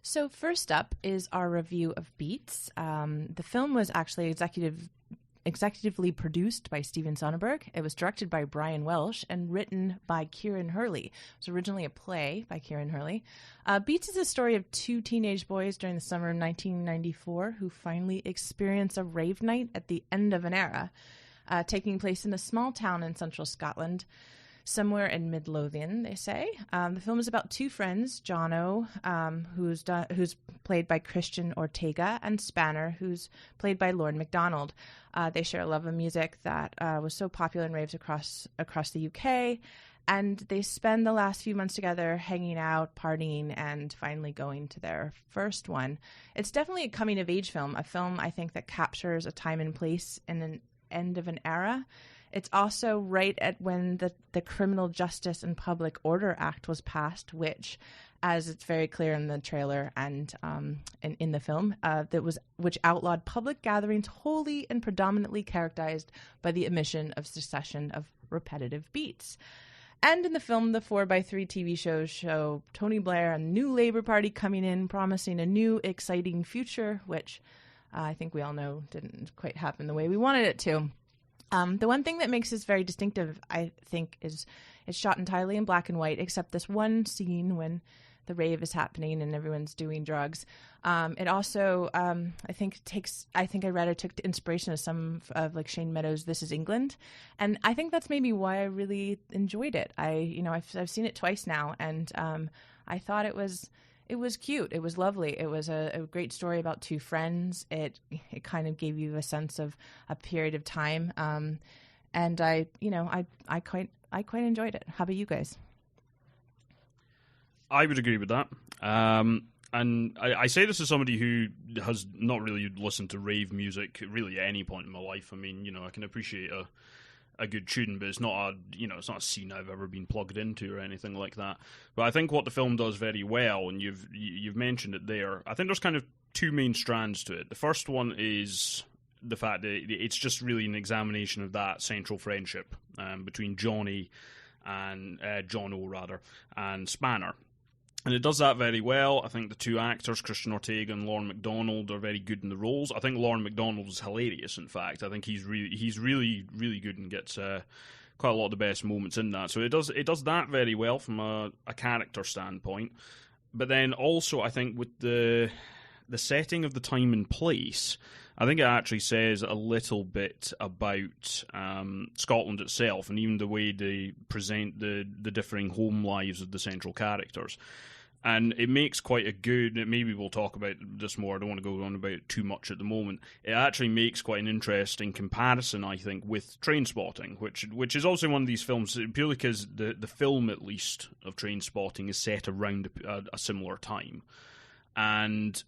So first up is our review of Beats. The film was actually executively produced by Steven Soderbergh. It was directed by Brian Welsh and written by Kieran Hurley. It was originally a play by Kieran Hurley. Beats is a story of two teenage boys during the summer of 1994 who finally experience a rave night at the end of an era, taking place in a small town in central Scotland, somewhere in Midlothian, they say. The film is about two friends, Jono, who's played by Christian Ortega, and Spanner, who's played by Lorne MacDonald. They share a love of music that was so popular in raves across the UK, and they spend the last few months together hanging out, partying, and finally going to their first one. It's definitely a coming-of-age film, a film I think that captures a time and place in an end of an era. It's also right at when the Criminal Justice and Public Order Act was passed, which, as it's very clear in the trailer and in the film, which outlawed public gatherings wholly and predominantly characterized by the emission of succession of repetitive beats. And in the film, the 4x3 TV shows show Tony Blair and the new Labour Party coming in, promising a new, exciting future, which I think we all know didn't quite happen the way we wanted it to. The one thing that makes this very distinctive, I think, is it's shot entirely in black and white, except this one scene when the rave is happening and everyone's doing drugs. It also, I think I read it took inspiration of some of like Shane Meadows' This Is England. And I think that's maybe why I really enjoyed it. I've seen it twice now, and I thought it was cute. It was lovely. It was a great story about two friends. It kind of gave you a sense of a period of time. And I quite enjoyed it. How about you guys? I would agree with that. And I say this as somebody who has not really listened to rave music really at any point in my life. I mean, I can appreciate a good tune, but it's not a scene I've ever been plugged into or anything like that. But I think what the film does very well, and you've mentioned it there, I think there's kind of two main strands to it. The first one is the fact that it's just really an examination of that central friendship between Johnny and Jono and Spanner. And it does that very well. I think the two actors, Christian Ortega and Lorne MacDonald, are very good in the roles. I think Lorne MacDonald is hilarious, in fact. I think he's really, really good and gets quite a lot of the best moments in that. So it does that very well from a character standpoint. But then also, I think with the setting of the time and place, I think it actually says a little bit about Scotland itself, and even the way they present the differing home lives of the central characters. And it makes quite a good, maybe we'll talk about this more, I don't want to go on about it too much at the moment, it actually makes quite an interesting comparison, I think, with Trainspotting, which is also one of these films, purely because the film, at least, of Trainspotting is set around a similar time. And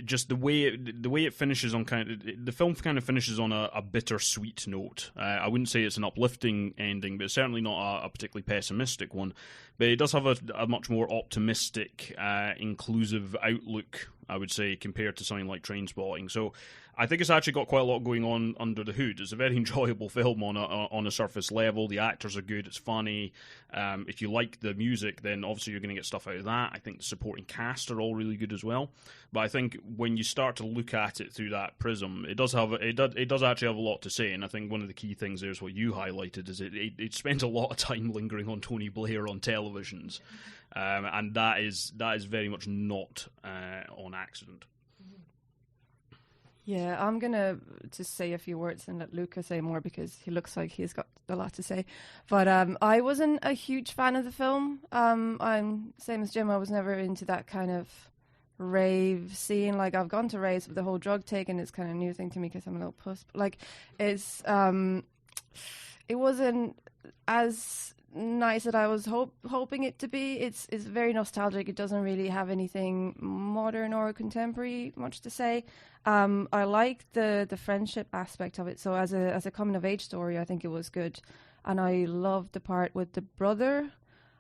just the way it finishes on the film kind of finishes on a bittersweet note. I wouldn't say it's an uplifting ending, but it's certainly not a particularly pessimistic one. But it does have a much more optimistic, inclusive outlook, I would say, compared to something like Trainspotting. So I think it's actually got quite a lot going on under the hood. It's a very enjoyable film on a surface level. The actors are good. It's funny. If you like the music, then obviously you're going to get stuff out of that. I think the supporting cast are all really good as well. But I think when you start to look at it through that prism, it does actually have a lot to say. And I think one of the key things there is what you highlighted, is it spends a lot of time lingering on Tony Blair on televisions, and that is very much not on accident. Yeah, I'm going to just say a few words and let Luca say more, because he looks like he's got a lot to say. But I wasn't a huge fan of the film. I'm same as Jim, I was never into that kind of rave scene. Like, I've gone to raves, but the whole drug taking is kind of a new thing to me because I'm a little puss. But, like, it wasn't as nice that I was hoping it to be. It's very nostalgic. It doesn't really have anything modern or contemporary much to say. I like the friendship aspect of it. So as a coming of age story, I think it was good, and I loved the part with the brother,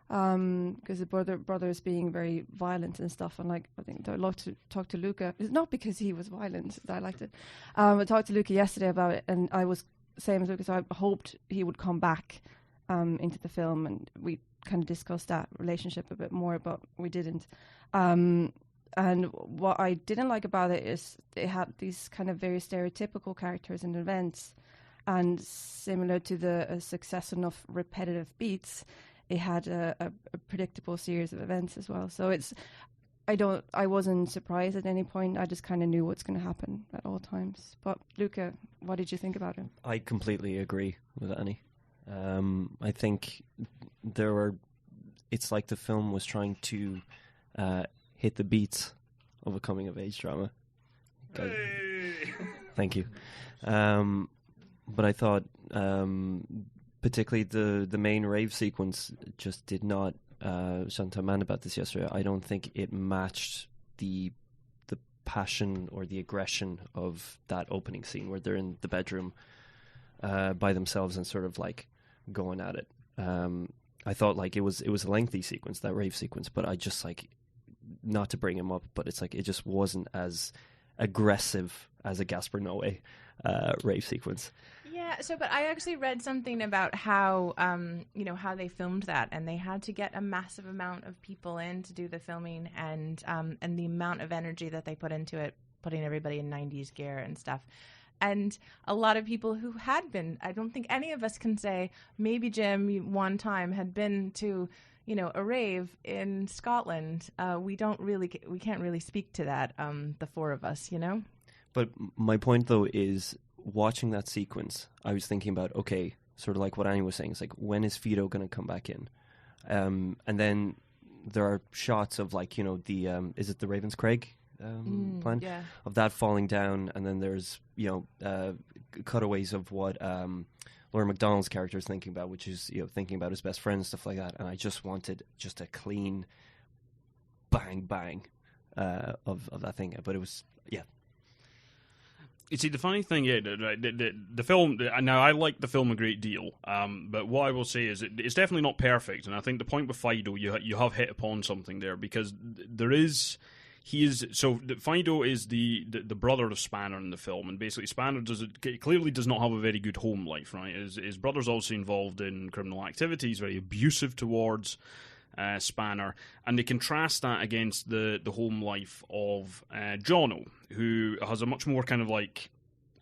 because the brother is being very violent and stuff. And like, I think I'd love to talk to Luca. It's not because he was violent that I liked it. I talked to Luca yesterday about it, and I was same as Luca. So I hoped he would come back into the film, and we kind of discussed that relationship a bit more, but we didn't. And what I didn't like about it is it had these kind of very stereotypical characters and events. And similar to the succession of repetitive beats, it had a predictable series of events as well. So I wasn't surprised at any point. I just kind of knew what's going to happen at all times. But Luca, what did you think about it? I completely agree with Annie. I think it's like the film was trying to hit the beats of a coming of age drama. Hey! Thank you. But I thought, particularly the main rave sequence, just did not. Talking to a man about this yesterday. I don't think it matched the passion or the aggression of that opening scene where they're in the bedroom by themselves and sort of like going at it. I thought like it was a lengthy sequence, that rave sequence, but I just like, not to bring him up, but it's like it just wasn't as aggressive as a Gaspar Noé rave sequence. Yeah, but I actually read something about how how they filmed that, and they had to get a massive amount of people in to do the filming, and the amount of energy that they put into it, putting everybody in 90s gear and stuff. And a lot of people who had been, I don't think any of us can say, maybe Jim one time had been to, a rave in Scotland. We can't really speak to that, the four of us, But my point though is, watching that sequence, I was thinking about, okay, sort of like what Annie was saying, it's like, when is Fido going to come back in? And then there are shots of like, the, is it the Ravenscraig plan? Yeah. Of that falling down, and then there's, cutaways of what Laura McDonald's character is thinking about, which is, thinking about his best friend and stuff like that. And I just wanted just a clean bang, bang of that thing. But it was, yeah. You see, the funny thing, the film. Now, I like the film a great deal, but what I will say is it's definitely not perfect. And I think the point with Fido, you have hit upon something there, because Fido is the brother of Spanner in the film, and basically Spanner clearly does not have a very good home life, right? His brother's also involved in criminal activities, very abusive towards Spanner, and they contrast that against the home life of Jono, who has a much more kind of like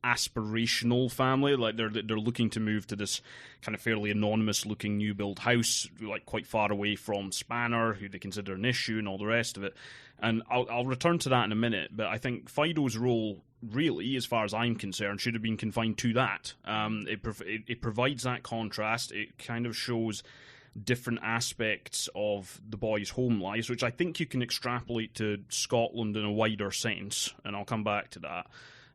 aspirational family. Like they're looking to move to this kind of fairly anonymous looking new build house, like quite far away from Spanner, who they consider an issue and all the rest of it. And I'll return to that in a minute, but I think Fido's role, really, as far as I'm concerned, should have been confined to that. It provides that contrast. It kind of shows different aspects of the boys' home lives, which I think you can extrapolate to Scotland in a wider sense, and I'll come back to that.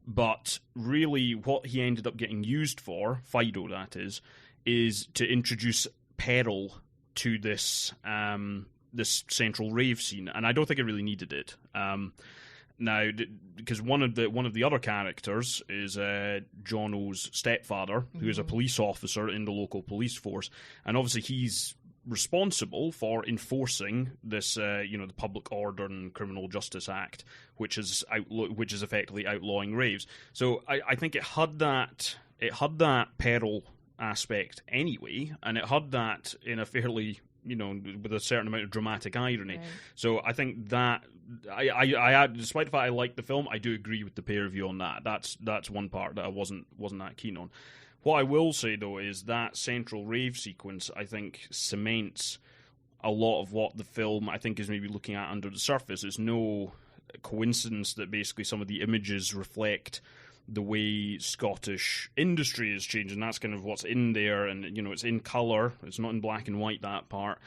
But really, what he ended up getting used for, Fido that is to introduce peril to this central rave scene, and I don't think it really needed it. Now, because one of the other characters is Jono's stepfather, who is a police officer in the local police force, and obviously he's responsible for enforcing this, the Public Order and Criminal Justice Act, which is effectively outlawing raves. So I think it had that peril aspect anyway, and it had that in a fairly, with a certain amount of dramatic irony. Right. So I think that I despite the fact I like the film, I do agree with the pair of you on that. That's one part that I wasn't that keen on. What I will say though is that central rave sequence, I think, cements a lot of what the film I think is maybe looking at under the surface. It's no coincidence that basically some of the images reflect the way Scottish industry is changing. That's kind of what's in there, and it's in colour. It's not in black and white, that part.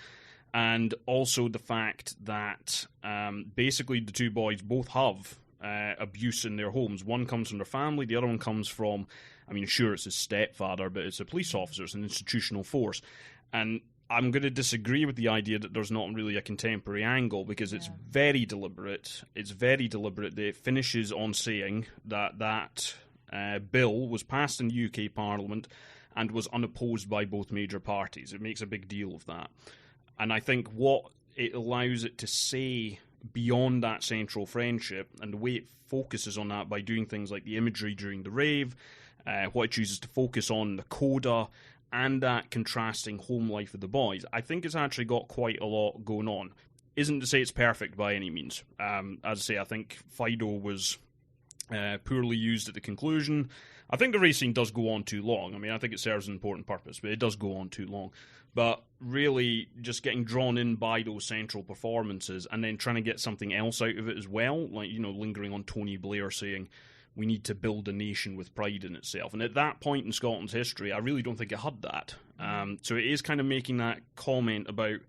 And also the fact that basically the two boys both have abuse in their homes. One comes from their family, the other one comes from, sure, it's his stepfather, but it's a police officer, it's an institutional force. And I'm going to disagree with the idea that there's not really a contemporary angle, because it's very deliberate. It's very deliberate that it finishes on saying that bill was passed in the UK Parliament and was unopposed by both major parties. It makes a big deal of that. And I think what it allows it to say beyond that central friendship, and the way it focuses on that by doing things like the imagery during the rave, what it chooses to focus on, the coda, and that contrasting home life of the boys, I think it's actually got quite a lot going on. isn't to say it's perfect by any means. As I say, I think Fido was poorly used at the conclusion. I think the race scene does go on too long. I mean, I think it serves an important purpose, but it does go on too long. But really, just getting drawn in by those central performances and then trying to get something else out of it as well, like, lingering on Tony Blair saying, we need to build a nation with pride in itself. And at that point in Scotland's history, I really don't think it had that. So it is kind of making that comment about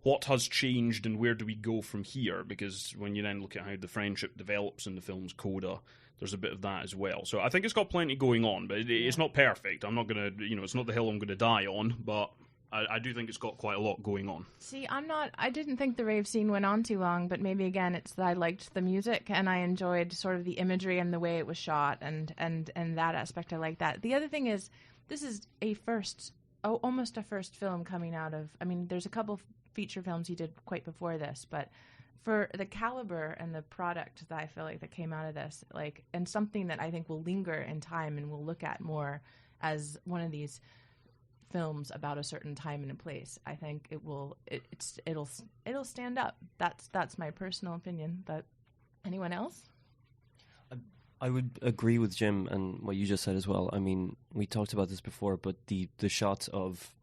what has changed and where do we go from here, because when you then look at how the friendship develops in the film's coda, there's a bit of that as well. So I think it's got plenty going on, but it's not perfect. I'm not going to, it's not the hill I'm going to die on, but I do think it's got quite a lot going on. See, I didn't think the rave scene went on too long, but maybe again it's that I liked the music and I enjoyed sort of the imagery and the way it was shot, and that aspect I like that. The other thing is, this is almost a first film coming out of, I mean, there's a couple feature films he did quite before this, but for the caliber and the product that I feel like that came out of this, like, and something that I think will linger in time and we'll look at more as one of these films about a certain time and a place, I think it'll stand up. That's my personal opinion. But anyone else? I would agree with Jim and what you just said as well. I mean, we talked about this before, but the shots of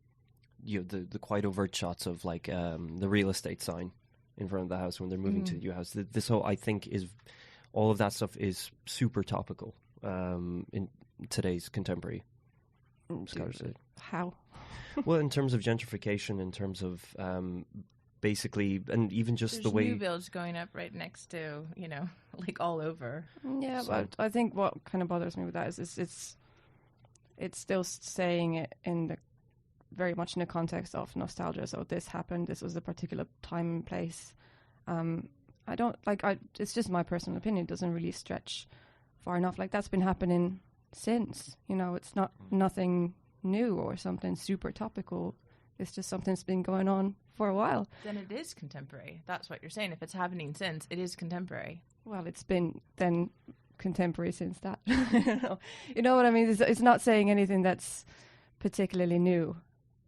the quite overt shots of like the real estate sign in front of the house when they're moving to the new house. This whole, I think, is all of that stuff is super topical in today's contemporary Scottish. How? Well, in terms of gentrification, in terms of basically, and even just There's the way new builds going up right next to, like all over. Yeah, So- but I think what kind of bothers me with that is it's still saying it very much in the context of nostalgia. So this happened. This was a particular time and place. I don't like. It's just my personal opinion. It doesn't really stretch far enough. Like that's been happening since. It's not nothing new or something super topical. It's just something that's been going on for a while. Then it is contemporary. That's what you're saying. If it's happening since, it is contemporary. Well, it's been then contemporary since that. You know what I mean? It's not saying anything that's particularly new.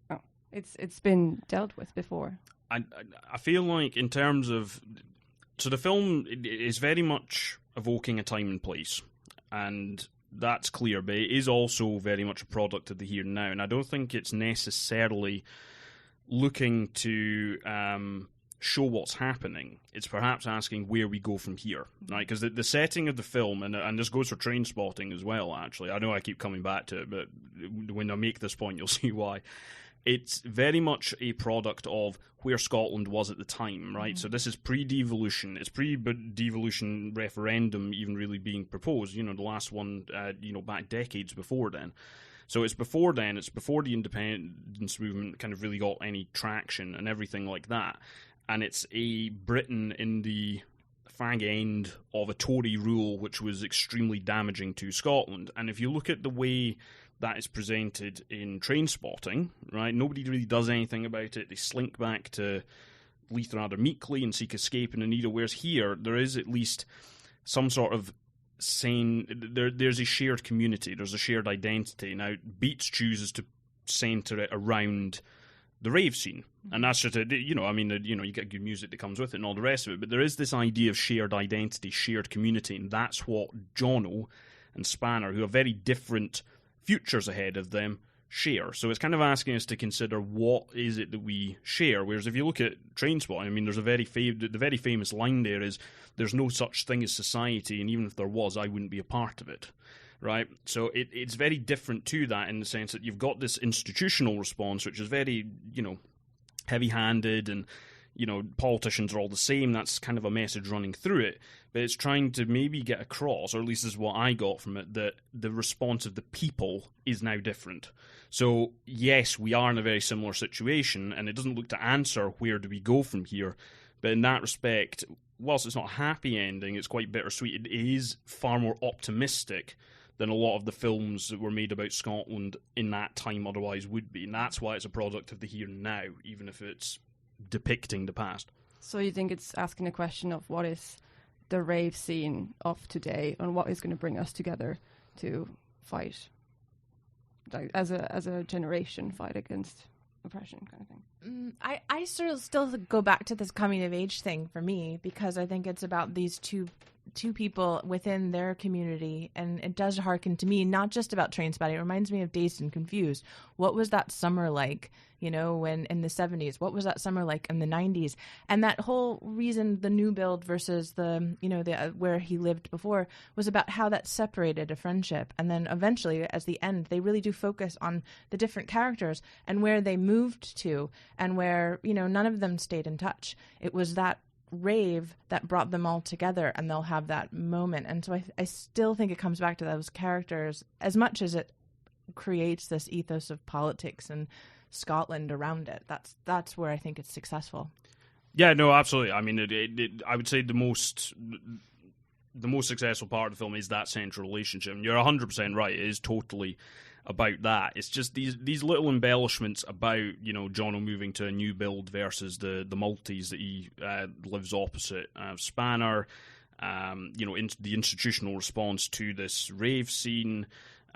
Oh, it's been dealt with before. I feel like in terms of... So the film is very much evoking a time and place, and that's clear, but it is also very much a product of the here and now, and I don't think it's necessarily looking to show what's happening. It's perhaps asking where we go from here, right? Because the setting of the film, and this goes for Trainspotting as well, actually. I know I keep coming back to it, but when I make this point, you'll see why. It's very much a product of where Scotland was at the time, right? So this is pre-devolution. It's pre-devolution referendum even really being proposed. The last one, back decades before then. So it's before then. It's before the independence movement kind of really got any traction and everything like that. And it's a Britain in the fag end of a Tory rule, which was extremely damaging to Scotland. And if you look at the way that is presented in Trainspotting, right? Nobody really does anything about it. They slink back to Leith rather meekly and seek escape in Anita, whereas here there is at least some sort of there's a shared community, there's a shared identity. Now, Beats chooses to centre it around the rave scene, and that's just you get good music that comes with it and all the rest of it, but there is this idea of shared identity, shared community, and that's what Jono and Spanner, who have very different futures ahead of them, share. So it's kind of asking us to consider what is it that we share. Whereas if you look at Trainspotting, I mean, there's the very famous line there is, "There's no such thing as society, and even if there was, I wouldn't be a part of it." Right? So it's very different to that in the sense that you've got this institutional response, which is very, heavy-handed, and politicians are all the same. That's kind of a message running through it. But it's trying to maybe get across, or at least this is what I got from it, that the response of the people is now different. So, yes, we are in a very similar situation, and it doesn't look to answer where do we go from here. But in that respect, whilst it's not a happy ending, it's quite bittersweet. It is far more optimistic than a lot of the films that were made about Scotland in that time otherwise would be. And that's why it's a product of the here and now, even if it's depicting the past. So you think it's asking a question of what is the rave scene of today and what is going to bring us together to fight, like as a generation, fight against oppression kind of thing. I sort of still go back to this coming of age thing for me, because I think it's about these two people within their community, and it does harken to me, not just about Trainspotting. It reminds me of Dazed and Confused. What was that summer like, when in the 70s? What was that summer like in the 90s? And that whole reason, the new build versus the where he lived before, was about how that separated a friendship. And then eventually, as the end, they really do focus on the different characters and where they moved to, and where, none of them stayed in touch. It was that rave that brought them all together, and they'll have that moment. And so I still think it comes back to those characters as much as it creates this ethos of politics and Scotland around it. That's where I think it's successful. Yeah, no, absolutely. I mean, I would say the most successful part of the film is that central relationship. And you're 100% right. It is totally about that. It's just these little embellishments about, Jono moving to a new build versus the Maltese that he lives opposite. Spanner, the institutional response to this rave scene,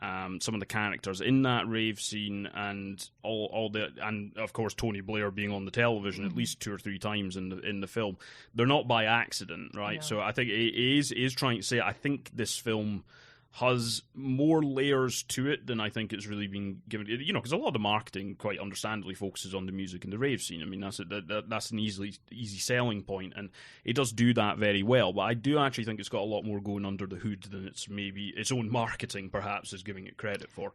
some of the characters in that rave scene, and and of course Tony Blair being on the television at least 2 or 3 times in the film. They're not by accident, right? Yeah. So I think it is trying to say, I think this film has more layers to it than I think it's really been given. Because a lot of the marketing, quite understandably, focuses on the music and the rave scene. I mean, that's an easy selling point, and it does do that very well. But I do actually think it's got a lot more going under the hood than its own marketing, perhaps, is giving it credit for.